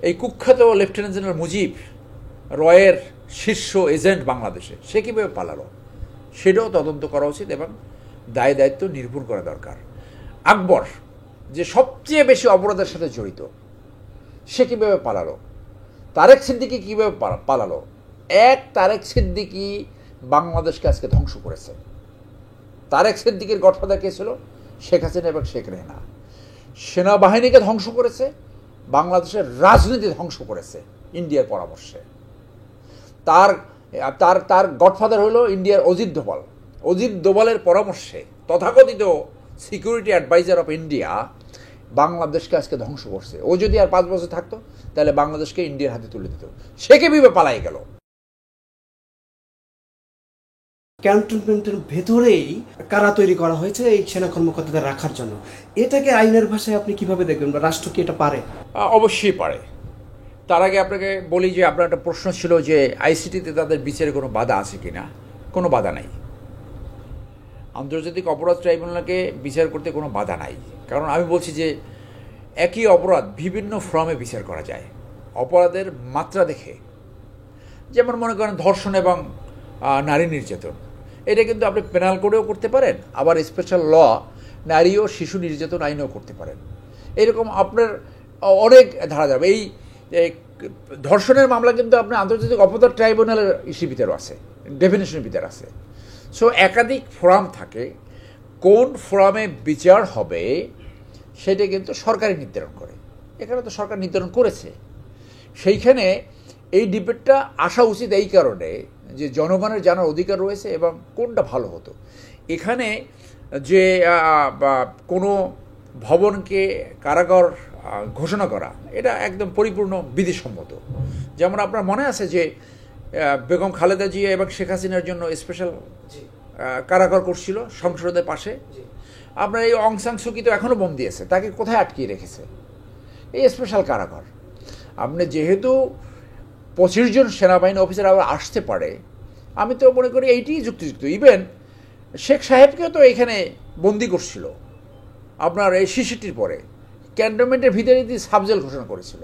এই কুখ্যাত lieutenant general Mujib রয়ের শীর্ষ এজেন্ট বাংলাদেশে, সে কীভাবে পালালো সেটাও তদন্ত করা উচিত এবং দায় দায়িত্ব নিরূপণ করা দরকার। আকবর যে সবচেয়ে বেশি অপরাধের সাথে জড়িত, সে কীভাবে পালালো? তারেক সিদ্দিকী কীভাবে পালালো? তারেক সিদ্দিকী বাংলাদেশকে আজকে ধ্বংস করেছে। তারেক সিদ্দিকীর গডফাদার কে ছিল? শেখ হাসিনা এবং শেখ রেহানা। সেনাবাহিনীকে ধ্বংস করেছে, বাংলাদেশের রাজনীতি ধ্বংস করেছে ইন্ডিয়ার পরামর্শে। তার তার তার গডফাদার হলো ইন্ডিয়ার অজিত দোভাল। অজিত দোভালের পরামর্শে তথাকথিত সিকিউরিটি অ্যাডভাইজার অফ ইন্ডিয়া বাংলাদেশকে আজকে ধ্বংস করছে। ও যদি আর 5 বছর থাকতো তাহলে বাংলাদেশকে ইন্ডিয়ার হাতে তুলে দিত। সে কিভাবে পালাই গেল? ক্যান্টনমেন্টের ভেতরেই কারা তৈরি করা হয়েছে এই সেনা কর্মকর্তাদের রাখার জন্য। এটাকে আইনের ভাষায় আপনি কিভাবে দেখবেন? রাষ্ট্র কি এটা পারে? অবশ্যই পারে। তার আগে আপনাকে বলি যে আপনার একটা প্রশ্ন ছিল যে আইসিটিতে তাদের বিচারে কোনো বাধা আছে কি না। কোনো বাধা নাই। আন্তর্জাতিক অপরাধ ট্রাইব্যুনালকে বিচার করতে কোনো বাধা নাই। কারণ আমি বলছি যে একই অপরাধ বিভিন্ন ফর্মে বিচার করা যায়, অপরাধের মাত্রা দেখে। যেমন মনে করেন ধর্ষণ এবং নারী নির্যাতন, এটা কিন্তু আপনি পেনাল কোডেও করতে পারেন, আবার স্পেশাল ল নারী ও শিশু নির্যাতন আইনেও করতে পারেন। এরকম আপনার অনেক ধারা যাবে। এই ধর্ষণের মামলা কিন্তু আপনার আন্তর্জাতিক অপরাধ ট্রাইব্যুনালের ইস্যুর ভিতরে আছে, ডেফিনেশনের ভিতরে আছে। সো একাধিক ফোরাম থাকে, কোন ফোরামে বিচার হবে সেটা কিন্তু সরকারই নির্ধারণ করে। এখানে তো সরকার নির্ধারণ করেছে। সেইখানে এই ডিবেটটা আসা উচিত এই কারণে যে জনগণের জানার অধিকার রয়েছে এবং কোনটা ভালো হতো। এখানে যে কোনো ভবনকে কারাগার ঘোষণা করা, এটা একদম পরিপূর্ণ বিধিসম্মত। যেমন আপনার মনে আছে যে বেগম খালেদা জিয়া এবং শেখ হাসিনার জন্য স্পেশাল কারাগার করছিল সংসদের পাশে। আপনার এই অং সান সু কি তো এখনও বন্দী আছে, তাকে কোথায় আটকিয়ে রেখেছে? এই স্পেশাল কারাগার। আপনি যেহেতু 25 জন সেনাবাহিনী অফিসার আবার আসতে পারে, আমি তো মনে করি এইটিই যুক্তিযুক্ত। ইভেন শেখ সাহেবকেও তো এখানে বন্দি করছিল আপনার এই 66-র পরে, ক্যান্টনমেন্টের ভিতরে দিয়ে সাবজেল ঘোষণা করেছিল।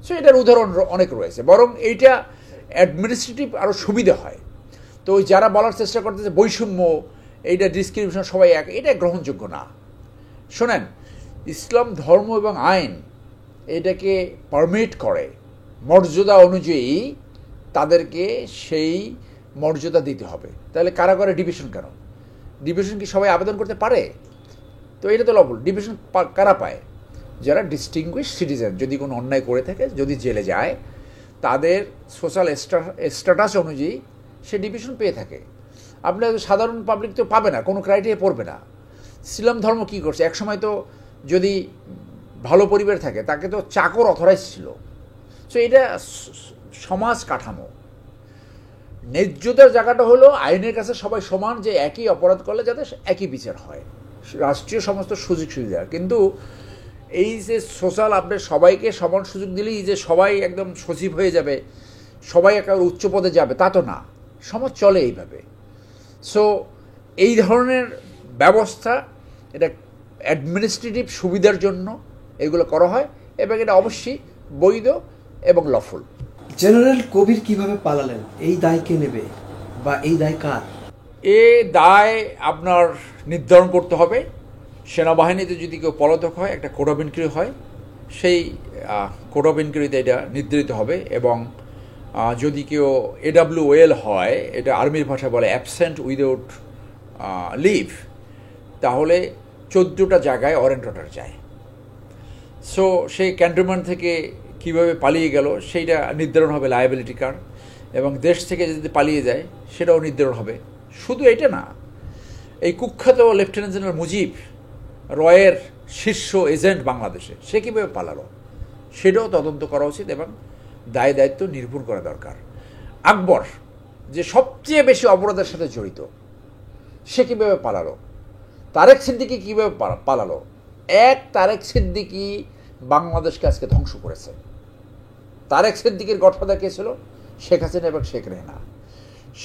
সো এটার উদাহরণ অনেক রয়েছে। বরং এইটা অ্যাডমিনিস্ট্রেটিভ আরও সুবিধা হয়। তো ওই যারা বলার চেষ্টা করতেছে বৈষম্য, এইটা ডিসক্রিমিনেশন সবাই এক, এটা গ্রহণযোগ্য না। শোনেন, ইসলাম ধর্ম এবং আইন এটাকে পারমিট করে, মর্যাদা অনুযায়ী তাদেরকে সেই মর্যাদা দিতে হবে। তাহলে কারাগারে ডিভিশন কেন? ডিভিশন কি সবাই আবেদন করতে পারে? তো এটা তো লবল। ডিভিশন কারা পায়? যারা ডিস্টিংগুইশ সিটিজেন, যদি কোনো অন্যায় করে থাকে, যদি জেলে যায়, তাদের সোশ্যাল স্ট্যাটাস অনুযায়ী সে ডিভিশন পেয়ে থাকে। আপনার সাধারণ পাবলিক তো পাবে না, কোনো ক্রাইটেরিয়া পড়বে না। ইসলাম ধর্ম কী করছে, একসময় তো যদি ভালো পরিবার থাকে তাকে তো চাকর অথরাইজ ছিল। সো এটা সমাজ কাঠামো। ন্যায্যতার জায়গাটা হলো আইনের কাছে সবাই সমান, যে একই অপরাধ করলে যাতে একই বিচার হয়, রাষ্ট্রীয় সমস্ত সুযোগ সুবিধা। কিন্তু এই যে সোশ্যাল, আপনার সবাইকে সমান সুযোগ দিলেই যে সবাই একদম সচিব হয়ে যাবে, সবাই একেবারে উচ্চ পদে যাবে, তা তো না। সমাজ চলে এইভাবে। সো এই ধরনের ব্যবস্থা, এটা অ্যাডমিনিস্ট্রেটিভ সুবিধার জন্য এগুলো করা হয় এবং এটা অবশ্যই বৈধ এবং লফুল। জেনারেল কবির কিভাবে পালালেন, এই দায় কে নেবে বা এই দায় কার? এ দায় আপনার নির্ধারণ করতে হবে। সেনাবাহিনীতে যদি কেউ পলাতক হয়, একটা কোড অফ ইনকোয়ারি হয়, সেই কোড অফ ইনকোয়ারিতে এটা নির্ধারিত হবে। এবং যদি কেউ AWOL হয়, এটা আর্মির ভাষায় বলে অ্যাবসেন্ট উইদাউট লিভ, তাহলে 14টা জায়গায় ওয়ারেন্ট অর্ডার যায়। সো সেই ক্যান্টনমেন্ট থেকে কীভাবে পালিয়ে গেল সেইটা নির্ধারণ হবে, লায়াবিলিটি কার্ড। এবং দেশ থেকে যদি পালিয়ে যায় সেটাও নির্ধারণ হবে। শুধু এটা না, এই কুখ্যাত লেফটেন্যান্ট জেনারেল মুজিব রয়ের শীর্ষ এজেন্ট বাংলাদেশে, সে কীভাবে পালালো সেটাও তদন্ত করা উচিত এবং দায় দায়িত্ব নিরূপণ করা দরকার। আকবর যে সবচেয়ে বেশি অপরাধের সাথে জড়িত, সে কীভাবে পালালো? তারেক সিদ্দিকী কীভাবে পালালো? তারেক সিদ্দিকী বাংলাদেশকে আজকে ধ্বংস করেছে। তারেক সিদ্দিকীর গডফাদার কে ছিল? শেখ হাসিনা এবং শেখ রেহানা।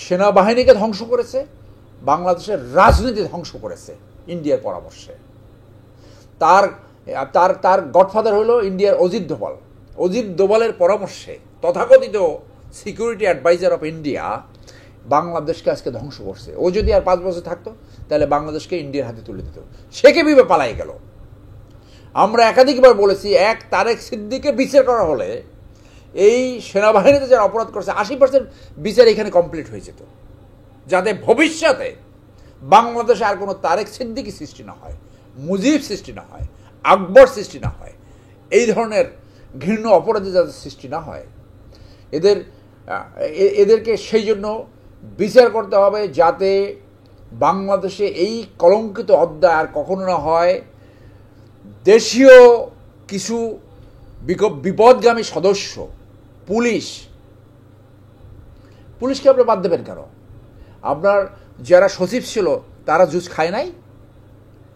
সেনাবাহিনীকে ধ্বংস করেছে, বাংলাদেশের রাজনীতি ধ্বংস করেছে ইন্ডিয়ার পরামর্শে। তার তার তার গডফাদার হলো ইন্ডিয়ার অজিত দোভাল। অজিত দোভালের পরামর্শে তথাকথিত সিকিউরিটি অ্যাডভাইজার অফ ইন্ডিয়া বাংলাদেশকে আজকে ধ্বংস করছে। ও যদি আর 5 বছর থাকতো তাহলে বাংলাদেশকে ইন্ডিয়ার হাতে তুলে দিত। সে কিভাবে পালাই গেল? আমরা একাধিকবার বলেছি, এক তারেক সিদ্দিককে বিচার করা হলে এই সেনাবাহিনীতে যারা অপরাধ করছে 80% বিচার এখানে কমপ্লিট হয়ে যেত, যাতে ভবিষ্যতে বাংলাদেশে আর কোনো তারেক সিদ্দিকী সৃষ্টি না হয়, মুজিব সৃষ্টি না হয়, আকবর সৃষ্টি না হয়, এই ধরনের ঘৃণ্য অপরাধী যাতে সৃষ্টি না হয়। এদেরকে সেই জন্য বিচার করতে হবে, যাতে বাংলাদেশে এই কলঙ্কিত অধ্যায় আর কখনো না হয়। দেশীয় কিছু বিপদগামী সদস্য, পুলিশকে আপনি বাদ দেবেন কেন? আপনার যারা সচিব ছিল তারা জুস খায় নাই?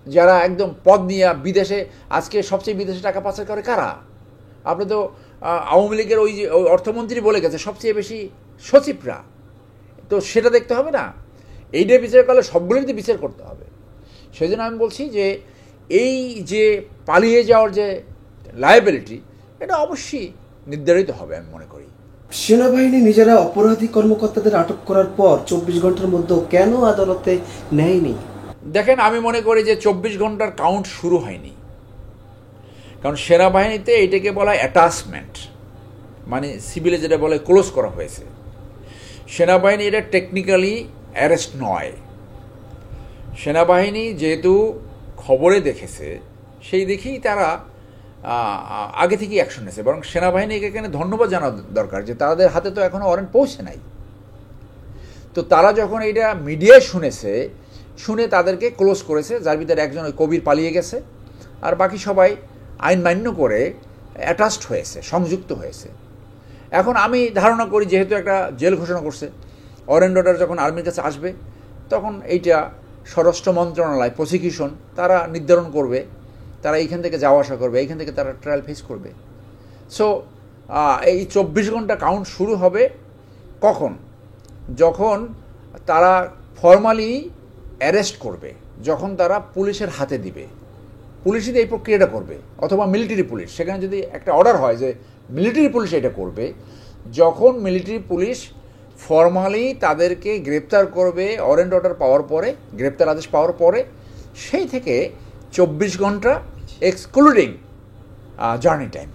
যারা একদম পদ নিয়ে বিদেশে, আজকে সবচেয়ে বিদেশে টাকা পাচার করে কারা? আপনি তো আওয়ামী লীগের ওই যে অর্থমন্ত্রী বলে গেছে সবচেয়ে বেশি সচিবরা। তো সেটা দেখতে হবে না? এইটা বিচার করলে সবগুলোতে বিচার করতে হবে। সেই জন্য আমি বলছি যে এই যে পালিয়ে যাওয়ার যে লায়াবিলিটি, এটা অবশ্যই নির্ধারিত হবে আমি মনে করি। সেনাবাহিনী নিজেরা অপরাধী কর্মকর্তাদের আটক করার পর 24 ঘন্টার মধ্যেও কেন আদালতে নেয়নি? দেখেন, আমি মনে করি যে 24 ঘন্টার কাউন্ট শুরু হয়নি, কারণ সেনাবাহিনীতে এটাকে বলা হয় অ্যাটাচমেন্ট, মানে সিভিলে যেটা বলে ক্লোজ করা হয়েছে। সেনাবাহিনী এটা টেকনিক্যালি অ্যারেস্ট নয়। সেনাবাহিনী যেহেতু খবরে দেখেছে, সেই দেখেই তারা আগে থেকেই অ্যাকশন নিয়েছে। বরং সেনাবাহিনীকে এখানে ধন্যবাদ জানানো দরকার যে তাদের হাতে তো এখনও ওয়ারেন্ট পৌঁছে নাই। তো তারা যখন এটা মিডিয়ায় শুনে তাদেরকে ক্লোজ করেছে, যার ভিতরে একজন ওই কবির পালিয়ে গেছে, আর বাকি সবাই আইন মান্য করে অ্যাটাচড হয়েছে, সংযুক্ত হয়েছে। এখন আমি ধারণা করি যেহেতু একটা জেল ঘোষণা করছে, ওয়ারেন্ট অর্ডার যখন আর্মির কাছে আসবে তখন এইটা স্বরাষ্ট্র মন্ত্রণালয়, প্রসিকিউশন তারা নির্ধারণ করবে, তারা এইখান থেকে যাওয়া আসা করবে, এইখান থেকে তারা ট্রায়াল ফেস করবে। সো এই 24 ঘন্টা কাউন্ট শুরু হবে কখন? যখন তারা ফর্মালি অ্যারেস্ট করবে, যখন তারা পুলিশের হাতে দিবে, পুলিশই এই প্রক্রিয়াটা করবে, অথবা মিলিটারি পুলিশ। সেখানে যদি একটা অর্ডার হয় যে মিলিটারি পুলিশ এটা করবে, যখন মিলিটারি পুলিশ ফর্মালি তাদেরকে গ্রেপ্তার করবে, ওয়ারেন্ট অর্ডার পাওয়ার পরে, গ্রেপ্তার আদেশ পাওয়ার পরে, সেই থেকে 24 ঘন্টা এক্সক্লুডিং জার্নি টাইম,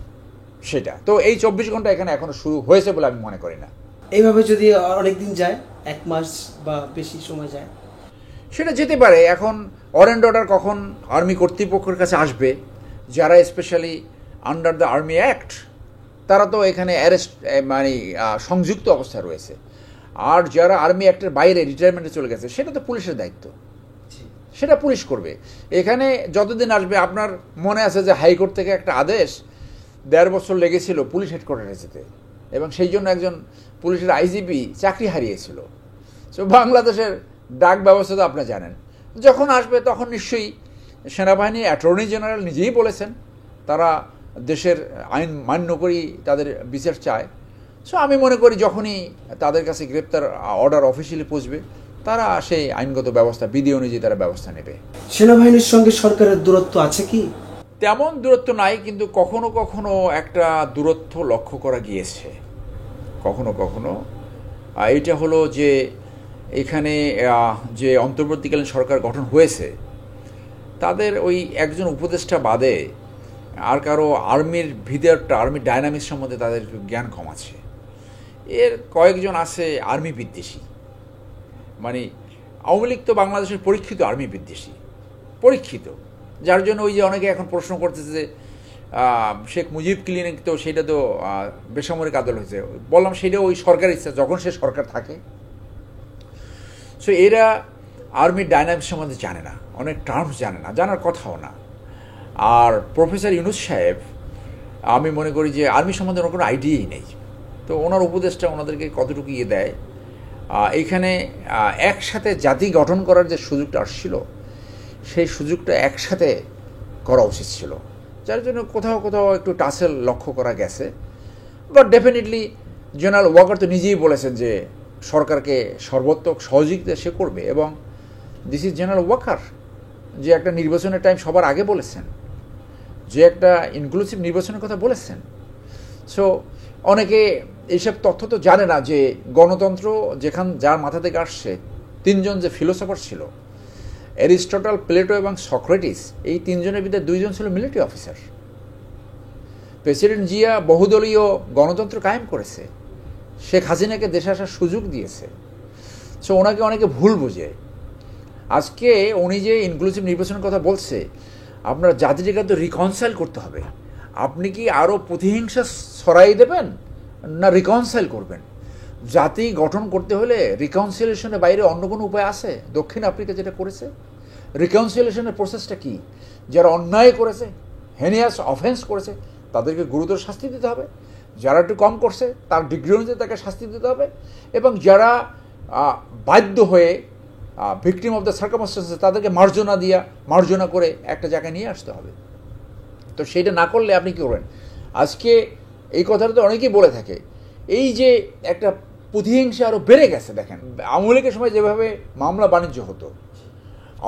সেটা তো এই 24 ঘন্টা এখানে এখনো শুরু হয়েছে বলে আমি মনে করি না। এইভাবে যদি অনেক দিন যায়, 1 মাস বা বেশি সময় যায়, সেটা যেতে পারে। এখন ওয়ারেন্ট অর্ডার কখন আর্মি কর্তৃপক্ষের কাছে আসবে, যারা specially under the army act, তারা তো এখানে অ্যারেস্ট মানে সংযুক্ত অবস্থায় রয়েছে। আর যারা আর্মি অ্যাক্টের বাইরে রিটায়ারমেন্টে চলে গেছে, সেটা তো পুলিশের দায়িত্ব, সেটা পুলিশ করবে। এখানে যতদিন আসবে, আপনার মনে আছে যে হাইকোর্ট থেকে একটা আদেশ 1.5 বছর লেগেছিল পুলিশ হেডকোয়ার্টারে যেতে, এবং সেই জন্য একজন পুলিশের আইজিপি চাকরি হারিয়েছিল। সো বাংলাদেশের ডাক ব্যবস্থা তো আপনারা জানেন। যখন আসবে তখন নিশ্চয়ই সেনাবাহিনী অ্যাটর্নি জেনারেল নিজেই বলেছেন তারা দেশের আইন মান্য করেই তাদের বিচার চায়। সো আমি মনে করি যখনই তাদের কাছে গ্রেপ্তার অর্ডার অফিসিয়ালি পৌঁছবে, তারা সেই আইনগত ব্যবস্থা, বিধি অনুযায়ী তারা ব্যবস্থা নেবে। সেনাবাহিনীর সঙ্গে সরকারের দূরত্ব আছে কি? তেমন দূরত্ব নাই, কিন্তু কখনো কখনো একটা দূরত্ব লক্ষ্য করা গিয়েছে। কখনো কখনো এটা হলো যে এখানে যে অন্তর্বর্তীকালীন সরকার গঠন হয়েছে, তাদের ওই একজন উপদেষ্টা বাদে আর কারো আর্মির ভিতরটা, আর্মির ডায়নামিক্স সম্বন্ধে তাদের জ্ঞান কম আছে। এর কয়েকজন আছে আর্মি বিদ্বেষী, মানে আওয়ামী লীগ তো বাংলাদেশের পরীক্ষিত আর্মি বিদ্বেষী, পরীক্ষিত, যার জন্য ওই যে অনেকে এখন প্রশ্ন করতেছে যে শেখ মুজিব ক্লিনিক তো সেটা তো বেসামরিক আদালত হয়েছে। বললাম সেটা ওই সরকারের ইচ্ছা, যখন সে সরকার থাকে। সো এরা আর্মির ডায়নামিক্স সম্বন্ধে জানে না, অনেক টার্মস জানে না, জানার কথাও না। আর প্রফেসর ইউনুস সাহেব, আমি মনে করি যে আর্মি সম্বন্ধে ওনার কোনো আইডিয়াই নেই। তো ওনার উপদেশটা ওনাদেরকে কতটুকু ইয়ে দেয়। এইখানে একসাথে জাতি গঠন করার যে সুযোগটা আসছিল, সেই সুযোগটা একসাথে করা উচিত ছিল, যার জন্য কোথাও কোথাও একটু টাসেল লক্ষ্য করা গেছে। বাট ডেফিনেটলি জেনারেল ওয়াকার তো নিজেই বলেছেন যে সরকারকে সর্বাত্মক সহযোগিতা সে করবে, এবং দিস ইজ জেনারেল ওয়াকার, যে একটা নির্বাচনের টাইম সবার আগে বলেছেন, যে একটা ইনক্লুসিভ নির্বাচনের কথা বলেছেন। সো অনেকে এইসব তথ্য তো জানে না যে গণতন্ত্র যার মাথা থেকে আসছে, তিনজন যে ফিলোসফার ছিল, অ্যারিস্টটল, প্লেটো এবং সক্রেটিস, এই তিনজনের ভিতরে দুইজন ছিল মিলিটারি অফিসার। প্রেসিডেন্ট জিয়া বহুদলীয় গণতন্ত্র কায়েম করেছে, শেখ হাসিনাকে দেশে আসার সুযোগ দিয়েছে। সো ওনাকে অনেকে ভুল বুঝে। আজকে উনি যে ইনক্লুসিভ নির্বাচনের কথা বলছে, আপনার জাতিটাকে তো রিকনসাইল করতে হবে। আপনি কি আরও প্রতিহিংসা ছড়াই দেবেন না রিকনসাইল করবেন? জাতি গঠন করতে হলে রিকনসিলিয়েশনের বাইরে অন্য কোনো উপায় আছে? দক্ষিণ আফ্রিকা যেটা করেছে, রিকনসিলিয়েশনের প্রসেসটা কি? যারা অন্যায় করেছে, হেনিয়াস অফেন্স করেছে, তাদেরকে গুরুতর শাস্তি দিতে হবে। যারা একটু কম করছে তার ডিগ্রি অনুযায়ী তাকে শাস্তি দিতে হবে। এবং যারা বাধ্য হয়ে ভিকটিম অফ দ্য সার্কামস্টেন্সেস, তাদেরকে মার্জনা করে একটা জায়গায় নিয়ে আসতে হবে। তো সেইটা না করলে আপনি কী করবেন? আজকে এই কথাটা তো অনেকেই বলে থাকে, এই যে একটা প্রতিহিংসা আরও বেড়ে গেছে। দেখেন, আওয়ামী লীগের সময় যেভাবে মামলা বাণিজ্য হতো,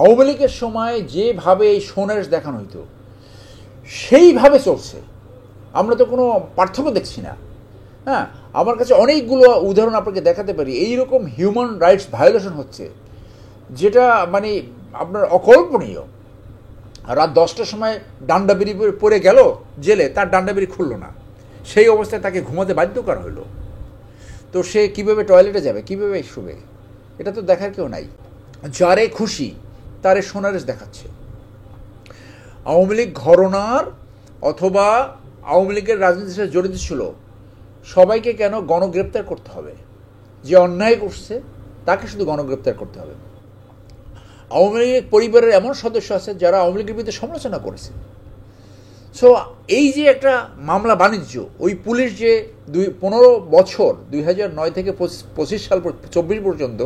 আওয়ামী লীগের সময় যেভাবে এই সোনারেস দেখানো হইতো, সেইভাবে চলছে। আমরা তো কোনো পার্থক্য দেখছি না। হ্যাঁ, আমার কাছে অনেকগুলো উদাহরণ আপনাকে দেখাতে পারি। এইরকম হিউম্যান রাইটস ভায়োলেশন হচ্ছে যেটা মানে আপনার অকল্পনীয়। রাত 10টার সময় ডান্ডাবিড়ি পড়ে গেল জেলে, তার ডান্ডাবিড়ি খুলল না, সেই অবস্থায় তাকে ঘুমাতে বাধ্য করা হলো। তো সে কীভাবে টয়লেটে যাবে, কীভাবে শুবে, এটা তো দেখার কেউ নাই। যারে খুশি তারে সোনারেস দেখাচ্ছে। আওয়ামী লীগ ঘরনার অথবা আওয়ামী লীগের রাজনীতির সাথে জড়িত ছিল সবাইকে কেন গণগ্রেপ্তার করতে হবে? যে অন্যায় করছে তাকে শুধু গণগ্রেপ্তার করতে হবে। আওয়ামী লীগের পরিবারের এমন সদস্য আছে যারা আওয়ামী লীগের বিরুদ্ধে সমালোচনা করেছে। সো এই যে একটা মামলা বাণিজ্য, ওই পুলিশ যে 15 বছর 2009 থেকে 25 সাল 24 পর্যন্ত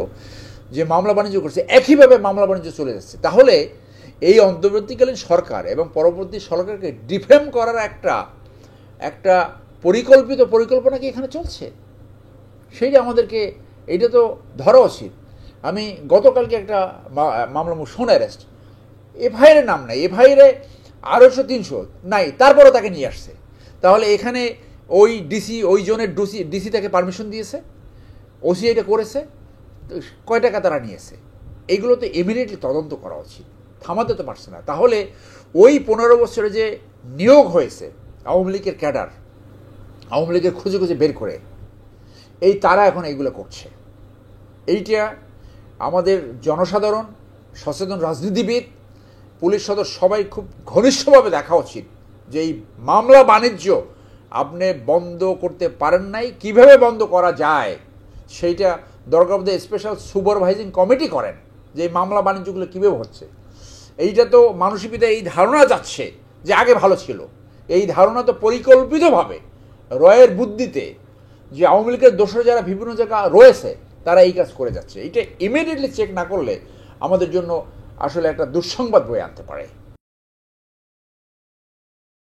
যে মামলা বাণিজ্য করছে, একইভাবে মামলা বাণিজ্য চলে যাচ্ছে। তাহলে এই অন্তর্বর্তীকালীন সরকার এবং পরবর্তী সরকারকে ডিফেম করার একটা পরিকল্পনা কি এখানে চলছে? সেইটা আমাদেরকে এইটা তো ধরা উচিত। আমি গতকালকে একটা মামলা সোনা অ্যারেস্ট, এফআইআর নাম নাই, এফআইআর 250-300 নাই, তারপরও তাকে নিয়ে আসছে। তাহলে এখানে ওই ডিসি, ওই জোনের ডিসি তাকে পারমিশন দিয়েছে, ওসি এটা করেছে, কয় টাকা তারা নিয়েছে? এইগুলো তো ইমিডিয়েটলি তদন্ত করা উচিত, থামাতে তো পারছে না। তাহলে ওই 15 বছরে যে নিয়োগ হয়েছে আওয়ামী লীগের ক্যাডার, আওয়ামী লীগের খুঁজে খুঁজে বের করে, তারা এখন এইগুলো করছে। এইটা আমাদের জনসাধারণ, সচেতন রাজনীতিবিদ, পুলিশ সদস্য সবাই খুব ঘনিষ্ঠভাবে দেখা উচিত যে এই মামলা বাণিজ্য আপনি বন্ধ করতে পারেন নাই, কিভাবে বন্ধ করা যায় সেইটা দরকার বোধ স্পেশাল সুপারভাইজিং কমিটি করেন যে এই মামলা বাণিজ্যগুলো কীভাবে হচ্ছে। এইটা তো মানসিকতা এই ধারণা যাচ্ছে যে আগে ভালো ছিল, এই ধারণা তো পরিকল্পিতভাবে রয়ের বুদ্ধিতে যে আওয়ামী লীগের দোষরা যারা বিভিন্ন জায়গা রয়েছে তারা এই কাজ করে যাচ্ছে। এটা ইমিডিয়েটলি চেক না করলে আমাদের জন্য আসলে একটা দুঃসংবাদ বয়ে আনতে পারে।